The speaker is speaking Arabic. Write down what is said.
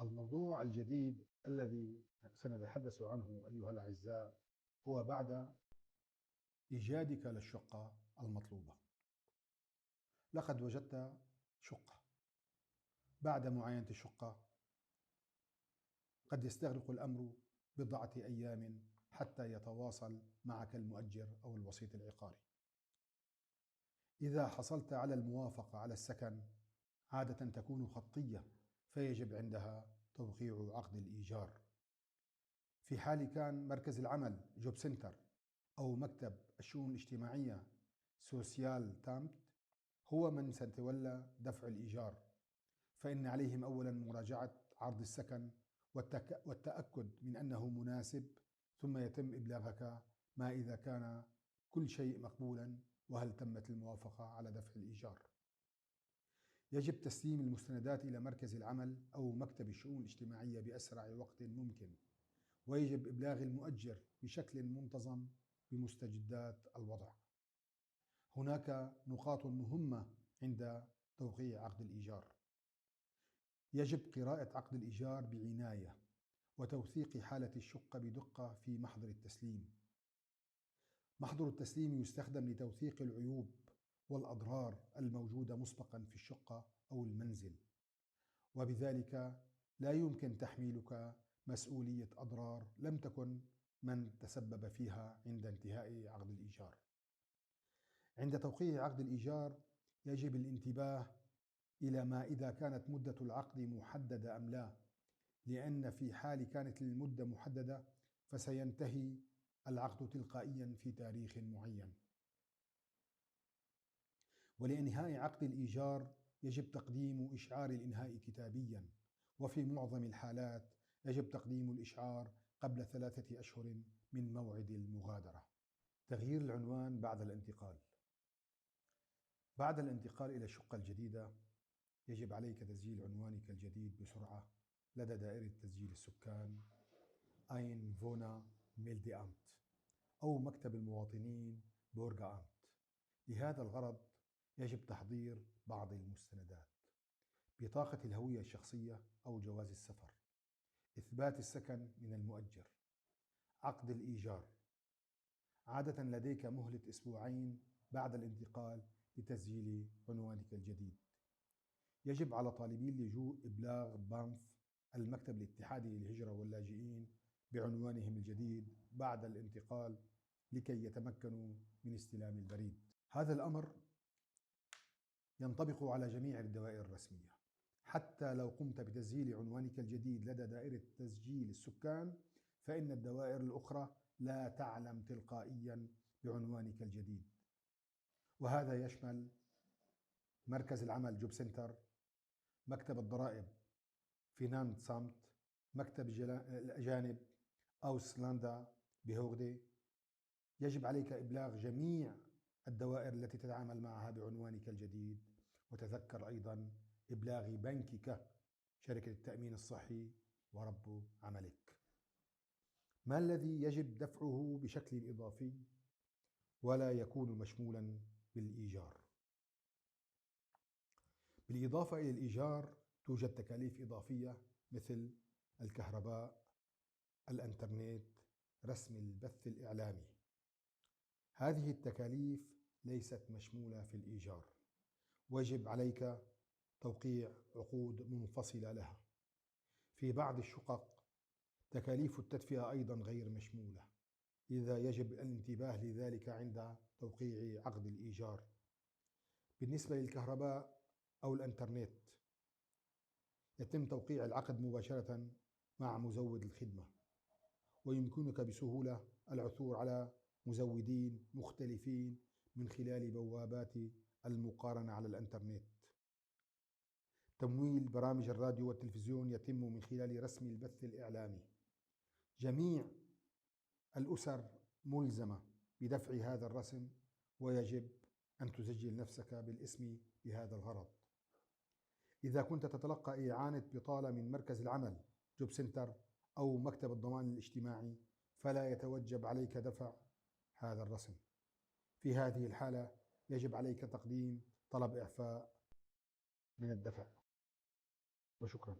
الموضوع الجديد الذي سنتحدث عنه أيها الأعزاء هو بعد إيجادك للشقة المطلوبة. لقد وجدت شقة. بعد معاينة الشقة قد يستغرق الأمر بضعة أيام حتى يتواصل معك المؤجر أو الوسيط العقاري. إذا حصلت على الموافقة على السكن عادة تكون خطية، فيجب عندها توقيع عقد الإيجار. في حال كان مركز العمل جوب سنتر أو مكتب الشؤون الاجتماعية سوسيال تامت هو من سيتولى دفع الإيجار، فإن عليهم أولا مراجعة عرض السكن والتأكد من أنه مناسب، ثم يتم إبلاغك ما إذا كان كل شيء مقبولا وهل تمت الموافقة على دفع الإيجار. يجب تسليم المستندات إلى مركز العمل أو مكتب الشؤون الاجتماعية بأسرع وقت ممكن، ويجب إبلاغ المؤجر بشكل منتظم بمستجدات الوضع. هناك نقاط مهمة عند توقيع عقد الإيجار. يجب قراءة عقد الإيجار بعناية وتوثيق حالة الشقة بدقة في محضر التسليم. محضر التسليم يستخدم لتوثيق العيوب والأضرار الموجودة مسبقا في الشقة أو المنزل، وبذلك لا يمكن تحميلك مسؤولية أضرار لم تكن من تسبب فيها عند انتهاء عقد الإيجار. عند توقيع عقد الإيجار يجب الانتباه إلى ما إذا كانت مدة العقد محددة أم لا، لأن في حال كانت المدة محددة فسينتهي العقد تلقائيا في تاريخ معين. ولإنهاء عقد الإيجار يجب تقديم إشعار الإنهاء كتابيا، وفي معظم الحالات يجب تقديم الإشعار قبل 3 أشهر من موعد المغادرة. تغيير العنوان بعد الانتقال. بعد الانتقال إلى الشقة الجديدة يجب عليك تسجيل عنوانك الجديد بسرعة لدى دائرة تسجيل السكان أين فونا ميلدي أمت أو مكتب المواطنين بورغا أمت. لهذا الغرض يجب تحضير بعض المستندات: بطاقة الهوية الشخصية أو جواز السفر، إثبات السكن من المؤجر، عقد الإيجار. عادة لديك مهلة 2 أسبوع بعد الانتقال لتسجيل عنوانك الجديد. يجب على طالبي اللجوء إبلاغ بانف المكتب الاتحادي للهجرة واللاجئين بعنوانهم الجديد بعد الانتقال لكي يتمكنوا من استلام البريد. هذا الأمر ينطبق على جميع الدوائر الرسمية. حتى لو قمت بتسجيل عنوانك الجديد لدى دائرة تسجيل السكان، فإن الدوائر الأخرى لا تعلم تلقائيا بعنوانك الجديد، وهذا يشمل مركز العمل جوب سنتر، مكتب الضرائب فيناند سامت، مكتب الأجانب أوسلاندا بهوغدي. يجب عليك إبلاغ جميع الدوائر التي تتعامل معها بعنوانك الجديد، وتذكر أيضا إبلاغ بنكك، شركة التأمين الصحي، ورب عملك. ما الذي يجب دفعه بشكل إضافي ولا يكون مشمولا بالإيجار؟ بالإضافة إلى الإيجار توجد تكاليف إضافية مثل الكهرباء، الإنترنت، رسم البث الإعلامي. هذه التكاليف ليست مشمولة في الإيجار، ويجب عليك توقيع عقود منفصلة لها. في بعض الشقق تكاليف التدفئة أيضا غير مشمولة، لذا يجب الانتباه لذلك عند توقيع عقد الإيجار. بالنسبة للكهرباء أو الإنترنت يتم توقيع العقد مباشرة مع مزود الخدمة، ويمكنك بسهولة العثور على مزودين مختلفين من خلال بوابات المقارنة على الإنترنت. تمويل برامج الراديو والتلفزيون يتم من خلال رسم البث الإعلامي. جميع الأسر ملزمة بدفع هذا الرسم، ويجب أن تسجل نفسك بالاسم لهذا الغرض. إذا كنت تتلقى إعانة بطالة من مركز العمل جوب سنتر أو مكتب الضمان الاجتماعي فلا يتوجب عليك دفع هذا الرسم. في هذه الحالة يجب عليك تقديم طلب إعفاء من الدفع. وشكرا.